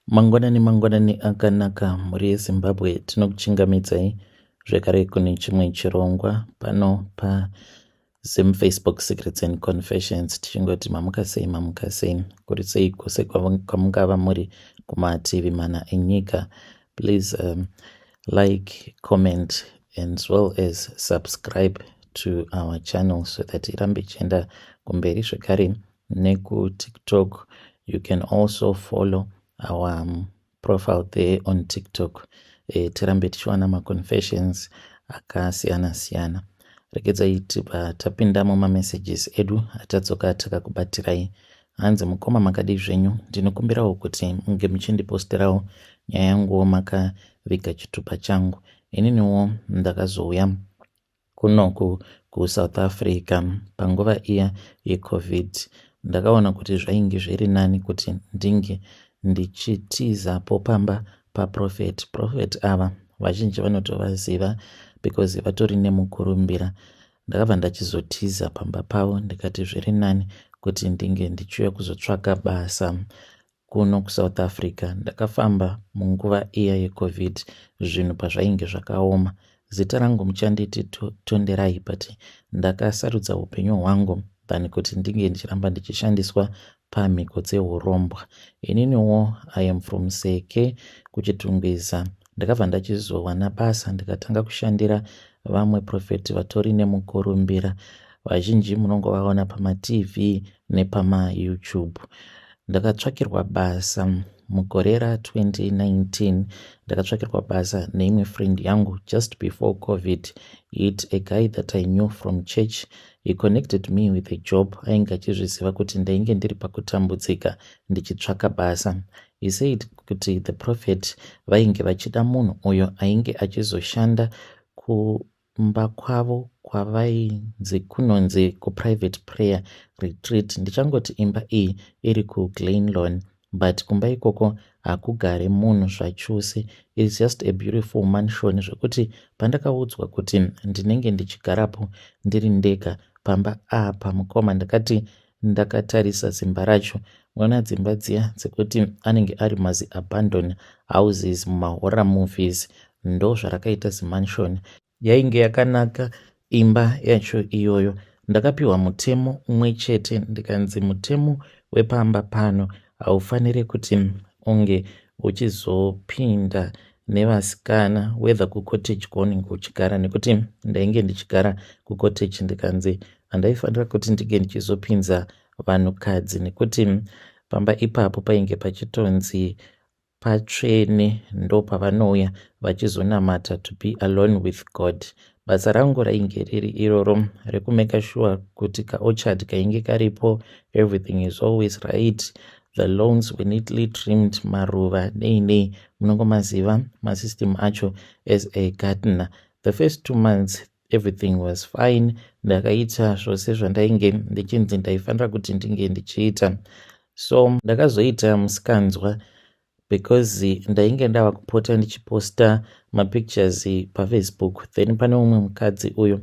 Mangwanani akanaka muri yeZimbabwe tinokuchingamidzai zvekare kune chimwe chirongwa pano paFacebook Secrets and Confessions tichingoti mamuka sei kuri sei kwose kwamungava muri kumativi mana enyika. Please like, comment as well as subscribe to our channel so that irambe ichienda kumberi. Zvekare nekuTikTok you can also follow our profile there on TikTok. Tirambe tichiwana maconfessions akasiyana-siyana. Regedzai tapinda mumamessages edu atatsoka takakubatirai. Hanzi mukoma makadii zvenyu, ndinokumbirawo kuti munge muchindiposterawo nyaya yanguwo makaviga chitupa changu. Ininiwo ndakazouya kunoku kuSouth Africa panguva iya yeCovid. Ndakaona kuti zvainge zviri nani kuti ndinge ndichitizapo pamba paProfet. Prophet ava vazhinji vanotovaziva because vatori nemukurumbira. Ndakabva ndachizotiza pamba pavo ndikati zviri nani kuti ndinge ndichiuya kuzotsvaka basa kuno kuSouth Africa. Ndakafamba munguva iya yeCovid, zvinhu pazvainge zvakaoma. Zita rangu muchanditi Tonderai, but ndakasarudza upenyu hwangu than kuti ndinge ndichiramba ndichishandiswa pamhiko dzehurombwa. Ininiwo I am from Seke kuchitungwiza. Ndakabva ndachizowana basa ndikatanga kushandira vamwe profeti vatori nemukurumbira. Vazhinji munongovaona pamaTV nepamaYouTube. Ndakatsvakirwa basa mugore ra2019. Ndakatsvakirwa basa neimwe friend yangu just before COVID. A guy that I knew from church, he connected me with a job. Ainge achizviziva kuti ndainge ndiri pakutambudzika ndichitsvaka basa. He said kuti the prophet vainge vachida munhu uyo ainge achizoshanda kumba kwavo kwavainzi kunonzi kuprivate prayer retreat. Ndichangoti imba iyi iri kuGlenlawn, but kumba ikoko hakugare munhu zvachose. It's just a beautiful mansion zvekuti pandakaudzwa kuti ndinenge ndichigarapo ndiri ndega pamba apa mukoma, ndakati ndakatarisa dzimba racho, mwana dzimba dziya dzekuti anenge ari mazi abandoned houses mumahorror movies, ndo zvarakaita zimansion. Yainge yakanaka imba yacho iyoyo. Ndakapiwa mutemo umwe chete, ndikanzi mutemo wepamba pano haufaniri kuti unge uchizopinda nevasikana whether kucottage kwaunenge uchigara, nekuti ndainge ndichigara kucottage. Ndikanzi handaifanira kuti ndinge ndichizopinza vanhukadzi nekuti pamba ipapo painge pachitonzi patsvene, ndo pavanouya vachizonamata, to be alone with God. Basa rangu rainge riri iroro rekumeka sure kuti kaorchard kainge karipo, everything is always right, the lawns were neatly trimmed, maruva nei munongomaziva masystem acho as a gardener. The first 2 months everything was fine. Ndakaita zvose zvandainge ndichinzi ndaifanira kuti ndinge ndichiita. So ndakazoita musikanzwa because ndainge ndava kupota ndichiposta mapictures paFacebook. Then pane umwe mukadzi uyo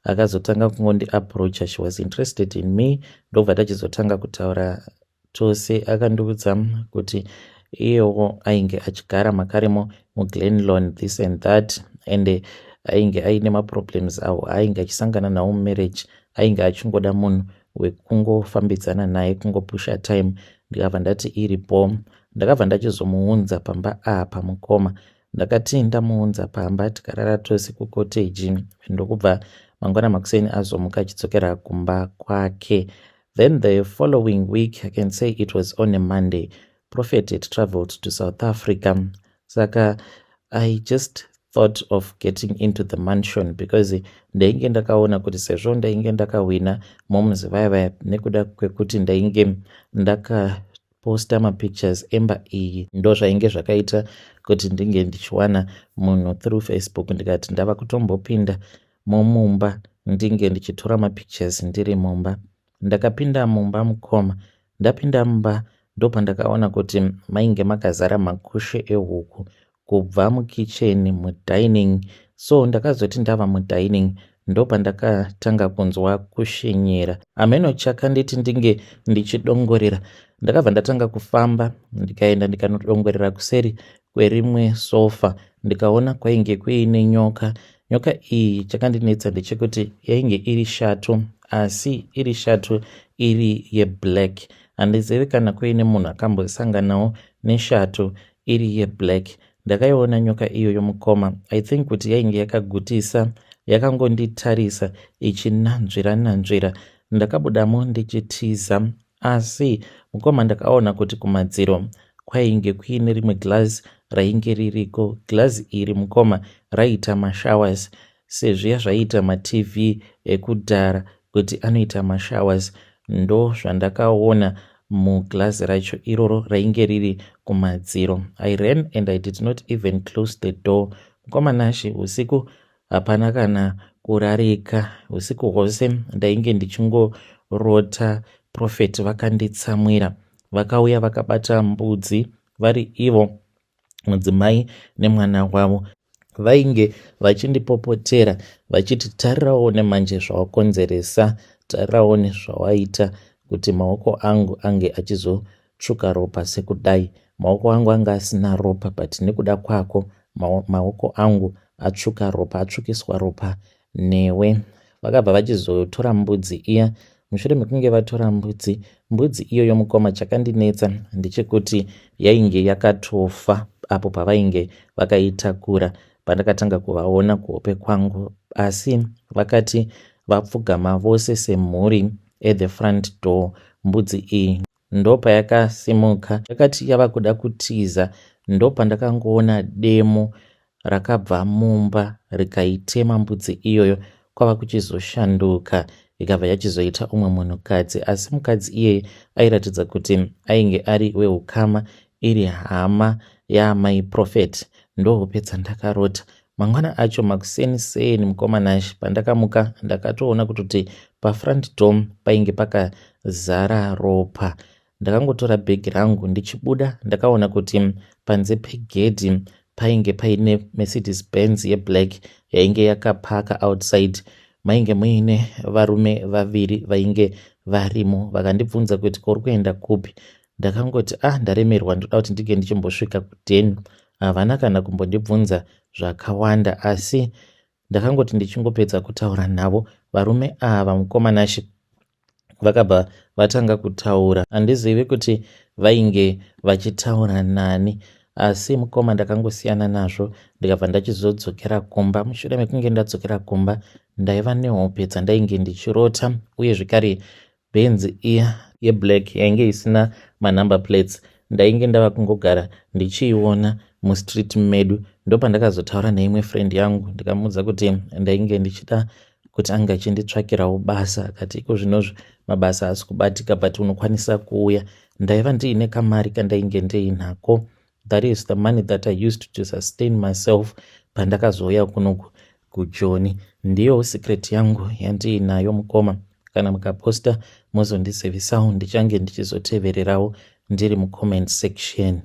akazotanga kungondi-approacha, she was interested in me. Ndobva tachizotanga kutaura tose. Akandiudza kuti iyewo ainge achigara makaremo muGlenlawn, this and that, and ainge aine maproblems awo ainge achisangana nawo mumarriage. Ainge achingoda munhu wekungofambidzana naye, kungopusha time. Ndikabva ndati iripo. Ndakabva ndachizomuunza pamba apa mukoma. Ndakati ndamuunza pamba tikarara tose kucottage, ndokubva mangwana makuseni azomuka achidzokera kumba kwake. Then the following week, I can say it was on a Monday, Prophet had traveled to South Africa. Saka I just thought of getting into the mansion because ndainge ndakaona kuti sezvo ndainge ndakawina mumuzi vaya nekuda kwekuti ndainge ndakaposta mapictures emba iyi, ndo zvainge zvakaita kuti ndinge ndichiwana munhu through Facebook. Ndikati ndava kutombopinda mumba ndinge ndichitora mapictures ndiri mumba. Ndakapinda mumba mukoma. Ndapinda mumba ndopandakaona kuti mainge makazara makushe ehuku kubva mukicheni, mudining. So ndakazoti ndava mudining ndopandakatanga kunzwa kushinyira. Ameno chakanditi ndinge ndichidongorera, ndakabva ndatanga kufamba ndikaenda ndikanodongorera kuseri kwerimwe sofa, ndikaona kwainge kuine nyoka. Nyoka iyi chakandinetsa ndechekuti yainge iri shatu, asi iri shatu iri yeblack. Handizivi kana kuine munhu akambosanganawo neshatu iri yeblack. Ndakaiona nyoka iyo yomukoma, I think kuti yainge yakagutisa, yakangonditarisa ichinanzvira. Ndakabudamo ndichitiza, asi mukoma ndakaona kuti kumadziro kwainge kuine rimwe glass rainge ririko. Glass iri mukoma raiita mashowers, sezviya zvaiita matv ekudhara kuti anoita mashowers. Ndo zvandakaona muglass racho iroro rainge riri kumadziro. I ran and I did not even close the door. Mukoma nashi usiku hapana kana kurarika. Usiku hwose ndainge ndichingorota. Prophet vakanditsamwira, vakauya vakabata mbudzi, vari ivo mudzimai nemwana wavo. Vainge vachindipopotera vachiti, tarirawo nemanje zvawakonzeresa, tarirawo nezvawaita kuti maoko angu ange achizotsvuka ropa sekudai. Maoko angu anga asina ropa, but nekuda kwako maoko angu atsvuka ropa, atsvukiswa ropa newe. Vakabva vachizotora mbudzi iya. Mushure mekunge vatora mbudzi iyo yomukoma, chakandinetsa ndechekuti yainge yakatofa apo pavainge vakaitakura. Pandakatanga kuvaona kuhope kwangu, asi vakati vapfugama vose semhuri at the front door. Mbudzi iyi ndopayakasimuka, yakati yava kuda kutiza, ndopandakangoona demo rakabva mumba rikaitema mbudzi iyoyo. Kwava kuchizoshanduka ikabva yachizoita umwe munhukadzi, asi mukadzi iyeye airatidza kuti ainge ari weukama, iri hama yaamai Prophet. Ndohope dzandakarota. Mangwana acho makuseni mukoma nashi pandakamuka ndakatoona kutoti pafront door painge pakazara ropa. Ndakangotora bhegi rangu ndichibuda, ndakaona kuti panze pegedhi painge paine Mercedes Benz yeblack yainge yakapaka outside. Mainge muine varume vaviri vainge varimo, vakandibvunza kuti kuri kuenda kupi. Ndakangoti ndaremerwa, ndoda kuti ndige ndichimbosvika kudheni. Havana kana kumbondibvunza zvakawanda, asi ndakangoti ndichingopedza kutaura navo, varume ava mukoma nashi vakabva vatanga kutaura. Handizivi kuti vainge vachitaura nani, asi mukoma ndakangosiyana nazvo ndikabva ndachizodzokera kumba. Mushure mekunge ndadzokera kumba, ndaiva nehope dzandainge ndichirota, uye zvekare Benz iya yeblack yainge isina manumber plates ndainge ndava kungogara ndichiiona mustreet medu. Ndopandakazotaura neimwe friend yangu ndikamuudza kuti ndainge ndichida kuti anga achinditsvakirawo basa. Akati iko zvinozvo mabasa asi kubatika, but unokwanisa kuuya. Ndaiva ndiine kamari kandainge ndeinako. That is the money that I used to sustain myself pandakazouya kunoku kuJoni. Ndiyo secret yangu yandiinayo mukoma. Kana mukaposta muzondizivisawo, ndichange ndichizotevererawo ndiri mucomment section.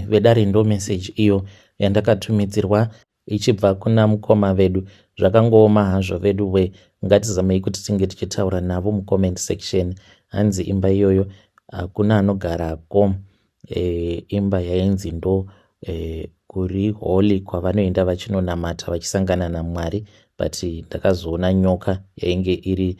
Vedare ndo message iyo yandakatumidzirwa ichibva kuna mukoma vedu. Zvakangooma hazvo vedu we, ngatizamei kuti tinge tichitaura navo mucomment section. Hanzi imba iyoyo hakuna anogarako. Imba yainzi ndo kuri holy kwavanoenda vachinonamata vachisangana naMwari, but ndakazoona nyoka yainge iri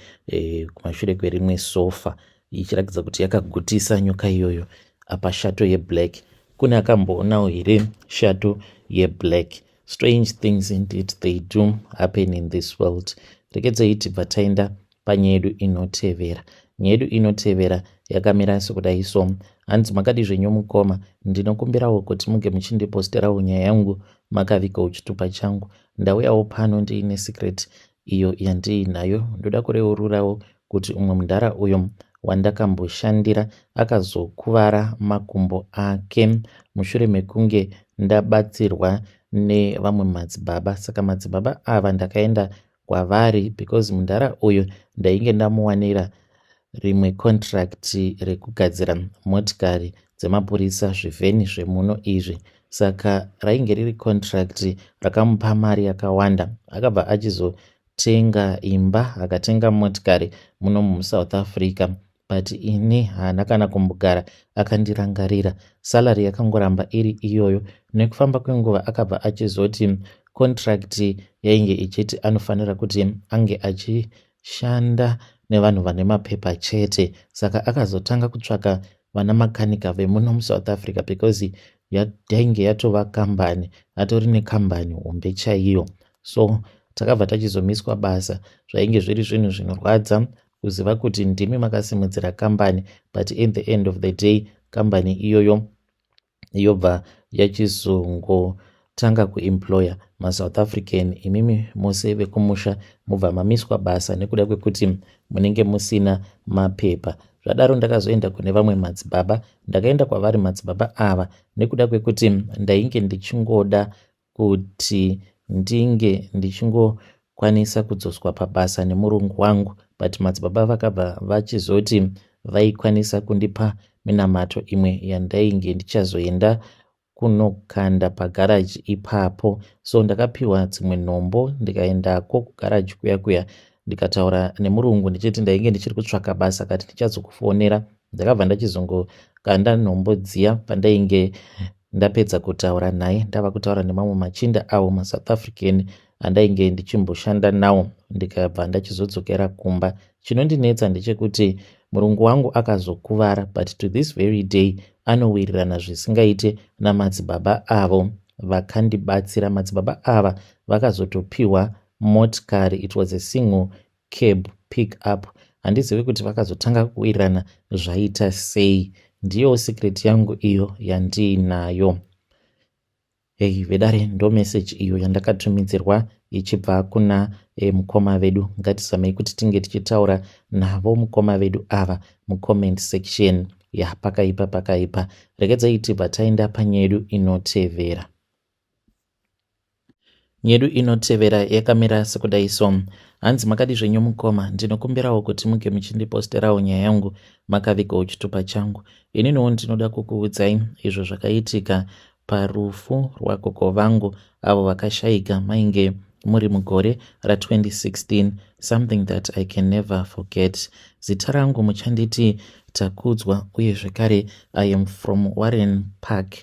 kumashure kwerimwe sofa ichiratidza kuti yakagutisa nyoka iyoyo apa shato yeblack. Kune akamboonawo here shato yeblack? Strange things indeed they do happen in this world. Rekedzei tibva taenda panyaya yedu inotevera. Nyaya yedu inotevera yakamira sekudai so. Hanzi makadi zvenyu mukoma, ndinokumbirawo kuti muge muchindiposterawo nyaya yangu makavikawo chitupa changu. Ndauyawo pano ndiine secret iyo yandiinayo. Ndoda kureururawo kuti umwe mundara uyo wandakamboshandira akazokuvara makumbo ake mushure mekunge ndabatsirwa nevamwe madzibaba. Saka madzibaba ava ndakaenda kwavari because mundara uyu ndainge ndamuwanira rimwe contract rekugadzira motikari dzemapurisa, zvivheni zvemuno izvi. Saka rainge riri contract rakamupa mari yakawanda. Akabva akatenga imba, akatenga motikari muno muSouth Africa, but ini haana kana kumbogara akandirangarira. Salary yakangoramba iri iyoyo. Nekufamba kwenguva akabva achizoti contract yainge ichiti anofanira kuti ange achishanda nevanhu vane mapepa chete. Saka akazotanga kutsvaka vana makanika vemuno muSouth Africa because yainge yatova kambani, atori nekambani hombe chaiyo. So takabva tachizomiswa basa. Zvainge zviri zvinhu zvinorwadza kuziva kuti ndimi makasimudzira kambani, but in the end of the day kambani iyoyo yobva yachizongotanga kuemploya maSouth African. Imimi mose vekumusha mubva mamiswa basa nekuda kwekuti munenge musina mapepa. Zvadaro ndakazoenda kune vamwe madzibaba. Ndakaenda kwavari madzibaba ava nekuda kwekuti ndainge ndichingoda kuti ndinge ndichingokwanisa kudzoswa pabasa nemurungu wangu, but madzibaba vakabva vachizoti vaikwanisa kundipa minamato imwe yandainge ndichazoenda kunokanda pagaraji ipapo. So ndakapiwa dzimwe nhombo ndikaendako kugaraji kuya ndikataura nemurungu ndichiti ndainge ndichiri kutsvaka basa kati ndichazokufonera. Ndakabva ndachizongokanda nhombo dziya pandainge ndapedza kutaura naye. Ndava kutaura nemamwe machinda avo maSouth African andainge ndichimboshanda nawo, ndikabva ndachizodzokera kumba. Chinondinetsa ndechekuti murungu wangu akazokuvara, but to this very day anowirirana zvisingaite namadzibaba avo vakandibatsira. Madzibaba ava vakazotopiwa motikari, it was a single cab pick up. Handizivi kuti vakazotanga kuwirirana zvaita sei. Ndiyo secret yangu iyo yandiinayo. Hey, vedare ndo message iyo yandakatumidzirwa ichibva kuna mukoma vedu. Ngatizamei kuti tinge tichitaura navo mukoma vedu ava mucomment section pakaipa. Regedzai tibva taenda panyedu inotevera. Nyedu inotevera yakamira sekudai so. Hanzi makadi zvenyu mukoma, ndinokumbirawo kuti muge muchindiposterawo nyaya yangu makavigawo chitupa changu. Ininiwo ndinoda kukuudzai izvo zvakaitika parufu rwagogo vangu avo vakashayika mainge muri mugore ra2016, something that I can never forget. Zita rangu muchanditi Takudzwa, uye zvekare I am from Warren Park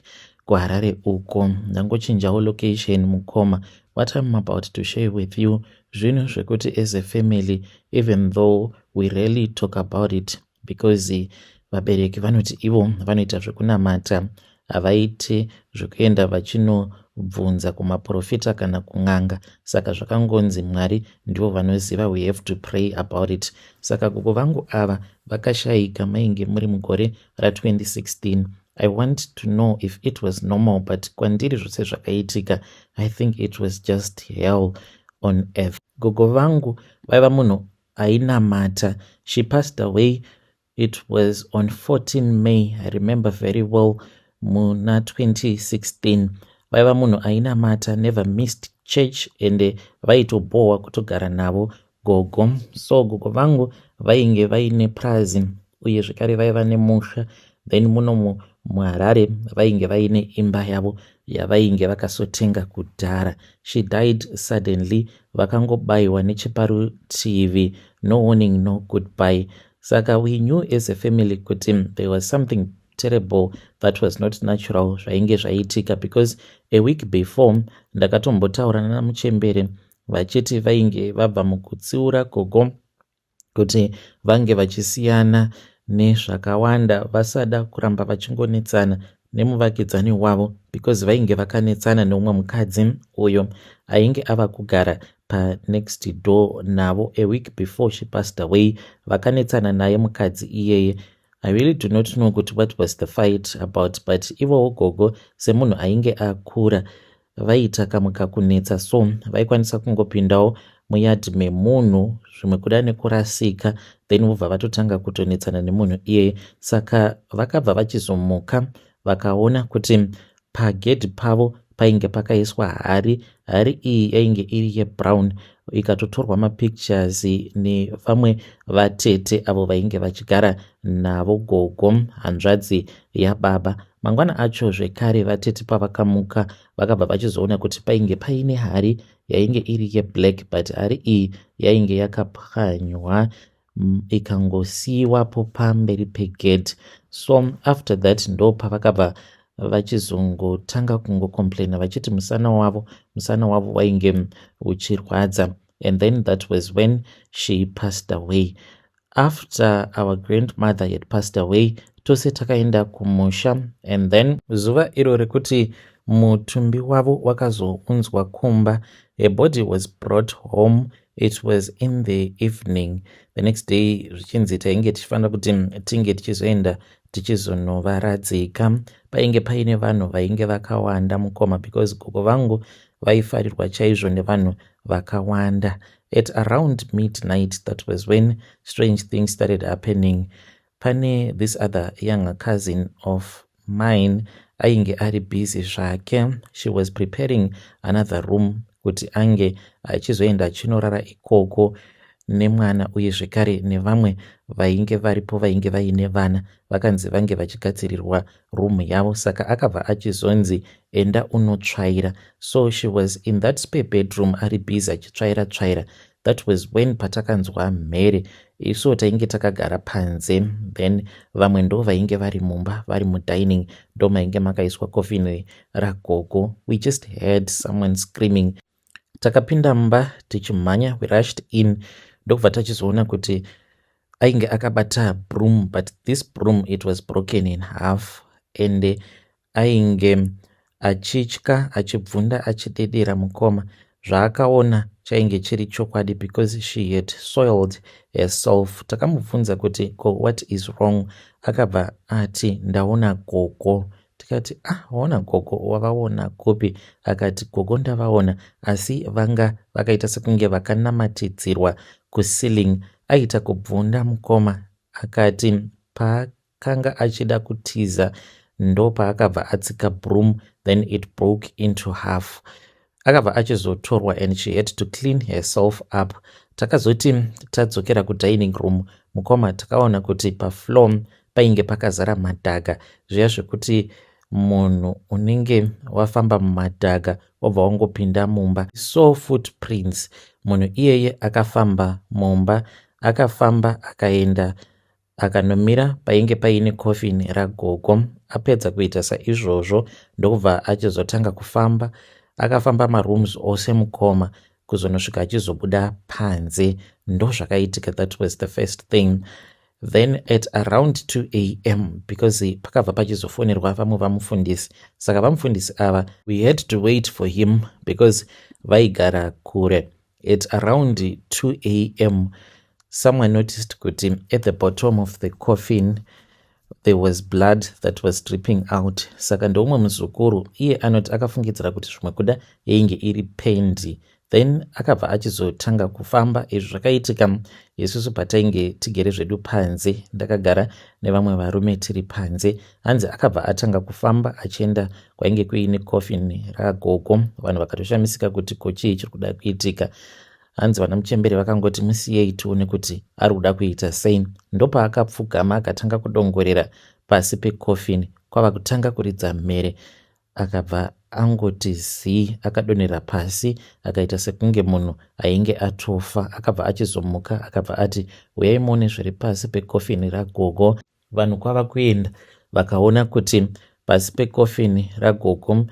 kuHarare uko. Ndangochinjawo location mukoma. What I'm about to share with you, zvinhu zvekuti as a family, even though we rarely talk about it, because vabereki vanoti ivo vanoita zvekunamata, havaiti zvekuenda vachinobvunza kumaprofita kana kun'anga. Saka zvakangonzi Mwari ndivo vanoziva, we have to pray about it. Saka gogo vangu ava vakashayika mainge muri mugore ra2016. I want to know if it was normal, but kwandiri zvose zvakaitika, I think it was just hell on earth. Gogo vangu vaiva munhu ainamata. She passed away, it was on 14 May, I remember very well, muna 2016. Vaiva munhu ainamata, never missed church, and vaitobohwa kutogara navo gogo. So gogo vangu vainge vaine prazi, uye zvekare vaiva nemusha. Then muno muHarare vainge vaine imba yavo yavainge vakasotenga kudhara. She died suddenly. Vakangobayiwa necheparutivi, no warning, no goodbye. Saka we knew as a family kuti there was something terrible that was not natural zvainge zvaitika, because a week before ndakatombotaura namuchembere vachiti vainge vabva mukutsiura gogo kuti vange vachisiyana nezvakawanda, vasada kuramba vachingonetsana nemuvakidzani wavo, because vainge vakanetsana neumwe mukadzi uyo ainge ava kugara next door navo. A week before she passed away, vakanetsana naye mukadzi iyeye. I really do not know what was the fight about, but ivo gogo semunhu ainge akura vaita kamwe kakunetsa, so vaikwanisa kungopindawo muyadhi memunhu zvimwe kuda nekurasika, then vobva vatotanga kutonetsana nemunhu iyeye. Saka vakabva vachizomuka vakaona kuti pagedhi pavo painge pakaiswa hari iyi yainge iri yebrown, ikatotorwa mapictures nevamwe vatete avo vainge vachigara navo gogo, hanzvadzi yababa. mangwana acho zvekare vatete pavakamuka vakabva vachizoona kuti painge paine hari yainge iri yeblack but hari iyi yainge yakapwanywa ikangosiyiwapo pamberi pegedhi. So after that ndo pavakabva vachizongotanga kungocomplaina vachiti musana wavo wainge uchirwadza, and then that was when she passed away. After our grandmother had passed away, tose takaenda kumusha, and then zuva iro rekuti mutumbi wavo wakazounzwa kumba, a body was brought home. It was in the evening. The next day zvichinzi tainge tichifanira kuti tinge tichizoenda tichizonovaradzika. Painge paine vanhu vainge vakawanda mukoma because gogo vangu vaifarirwa chaizvo nevanhu vakawanda. At around midnight, that was when strange things started happening. Pane this other younger cousin of mine ainge ari busy zvake. She was preparing another room kuti ange achizoenda achinorara ikoko nemwana uye zvekare nevamwe vainge varipo vainge vaine vana vakanzi vange vachigadzirirwa room yavo, saka akabva achizonzi enda unotsvaira. So she was in that spare bedroom ari busy achitsvaira. That was when patakanzwa mhere. Isu tainge takagara panze, then vamwe ndo vainge vari mumba vari mudining, ndo mainge makaiswa coffin ragogo. We just heard someone screaming. Takapinda mumba tichimhanya, we rushed in, ndokubva tachizoona kuti ainge akabata broom, but this broom it was broken in half, and ainge achitya achibvunda achidedera mukoma. Zvaakaona chainge chiri chokwadi because she had soiled herself. Takamubvunza kuti what is wrong? Akabva ati ndaona gogo. Tikati waona gogo, wavaona kupi? Akati gogo ndavaona, asi vanga vakaita sekunge vakanamatidzirwa kuceiling. Aita kubvunda mukoma. Akati paakanga achida kutiza ndo paakabva atsika broom, then it broke into half. Akabva achizotorwa and she had to clean herself up. Takazoti tadzokera kudining room, mukoma takaona kuti pafloor painge pakazara madhaga, zviya zvekuti munhu unenge wafamba mumadhaga wobva wangopinda mumba. So footprints, munhu iyeye akafamba mumba, akafamba akaenda akanomira painge paine coffin ragogo. Apedza kuita saizvozvo ndokubva achizotanga kufamba. Akafamba marooms ose mukoma kuzonosvika achizobuda panze. Ndo zvakaitika. That was the first thing. Then at around 2 a.m, because pakabva pachizofonerwa vamwe vamufundisi, saka vamufundisi ava we had to wait for him because vaigara kure. At around 2 a.m, someone noticed kuti at the bottom of the coffin there was blood that was dripping out. Saka ndomwe muzukuru iye anoti akafungidzira kuti zvimwe kuda yainge iri pendi. Then akabva achizotanga kufamba. Izvi zvakaitika isusu patainge tigere zvedu panze, ndakagara nevamwe varume tiri panze. Hanzi akabva atanga kufamba achienda kwainge kuine coffin ragogo. Vanhu vakatoshamisika kuti kochii chiri kuda kuitika. Hanzi vana muchembere vakangoti musiyei tione kuti ari kuda kuita sei. Ndopaakapfugama akatanga kudongorera pasi pecoffin, kwava kutanga kuridza mhere. Akabva angoti zii, akadonera pasi, akaita sekunge munhu ainge atofa. Akabva achizomuka akabva ati uyai muone zviri pasi pecoffin ragogo. Vanhu kwava kuenda vakaona kuti pasi pecoffin ragogo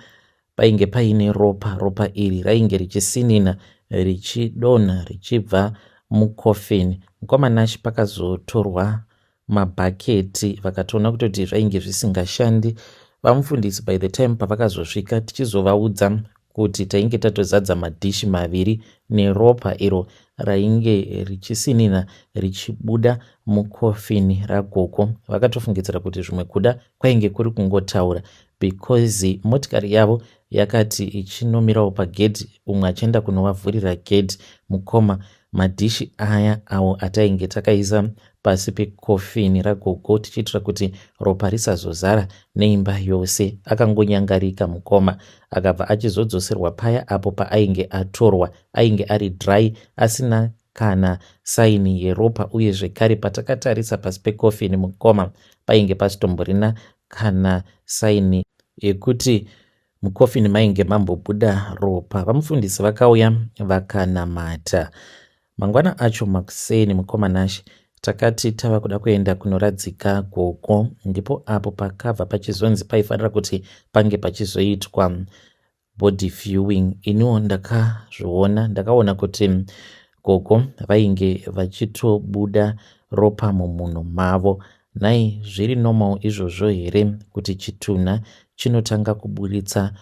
painge paine ropa. Ropa iri rainge richisinina richidonha richibva mucoffin. Mukomanashi pakazotorwa mabhaketi, vakatoona kutoti zvainge zvisingashandi. Vamufundisi by the time pavakazosvika tichizovaudza kuti tainge tatozadza madhishi maviri neropa iro rainge richisinina richibuda mucoffin ragogo. Vakatofungidzira kuti zvimwe kuda kwainge kuri kungotaura because motikari yavo yakati ichinomirawo pagedhi, umwe achienda kunovavhurira gedhi mukoma. Madhishi aya awo atainge takaisa pasi pecoffin ragogo tichiitira kuti ropa risazozara neimba yose. Akangonyangarika mukoma, akabva achizodzoserwa paya apo paainge atorwa. Ainge ari dry, asina kana saini yeropa, uye zvekare patakatarisa pasi pecoffin mukoma painge pasitomborina kana saini yekuti mukofini mainge mambobuda ropa. Vamufundisi vakauya vakanamata. Mangwana acho makuseni mukomanashi takati tava kuda kuenda kunoradzika gogo, ndipo apo pakabva pachizonzi paifanira kuti pange pachizoitwa body viewing. Iniwo ndakaona kuti gogo vainge vachitobuda ropa mumhuno mavo. Nai zviri normal izvozvo here kuti chitunha chinotanga kuburitsa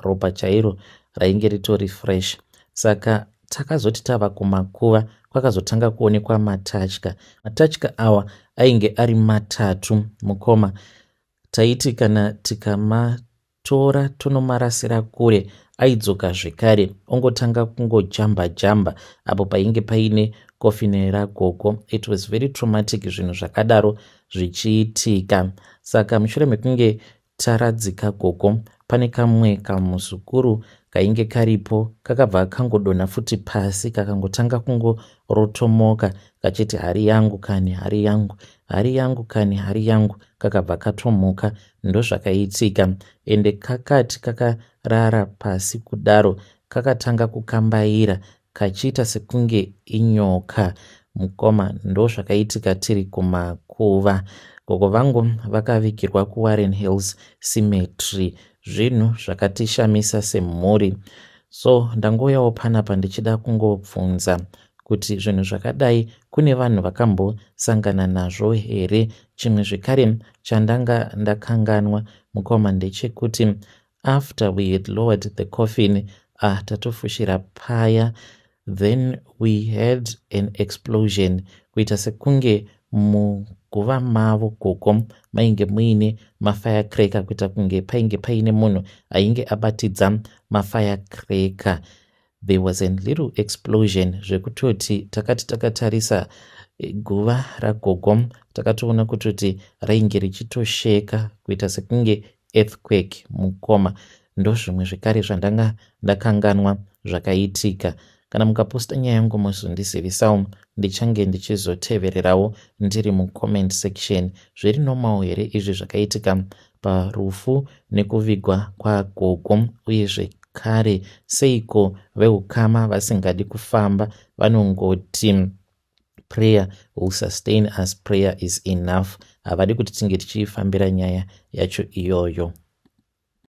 ropa chairo rainge ritori fresh? Saka takazoti tava kumakuva kwakazotanga kuonekwa matatya awa ainge ari 3 mukoma. Taiti kana tikamatora tonomarasira kure aidzoka zvekare ongotanga kungojamba apo painge paine kofini ragogo. It was very traumatic zvinhu zvakadaro zvichiitika. Saka mushure mekunge taradzika gogo, pane kamwe kamuzukuru kainge karipo kakabva kangodonha futi pasi kakangotanga kungorotomoka kachiti hari yangu kani, hari yangu, hari yangu kani, hari yangu, kakabva katomuka. Ndozvakaitika. Ende kakati kakarara pasi kudaro kakatanga kukambaira kachiita sekunge inyoka mukoma. Ndozvakaitika tiri kumakuva. Gogo vangu vakavigirwa kuWarren Hills Cemetery. Zvinhu zvakatishamisa semhuri. So ndangouyawo panapa ndichida kungobvunza kuti zvinhu zvakadai kune vanhu vakambosangana nazvo here? Chimwe zvekare chandanga ndakanganwa mukoma ndechekuti after we had lowered the coffin, tatofushira paya, then we had an explosion, kuita sekunge muguva mavo gogo mainge muine mafirecracker, kuita kunge painge paine munhu ainge abatidza mafirecracker. There was a little explosion zvekutoti takati takatarisa guva ragogo takatoona kutoti rainge richitosheka kuita sekunge earthquake mukoma. Ndozvimwe zvekare zvandanga ndakanganwa zvakaitika. Kana mukaposta nyaya yangu muzondizivisawo, ndichange ndichizotevererawo ndiri mucomment section. Zviri normal here izvi zvakaitika parufu nekuvigwa kwagogo? Uye zvekare seiko veukama vasingadi kufamba vanongoti prayer will sustain us, prayer is enough? Havadi kuti tinge tichifambira nyaya yacho iyoyo.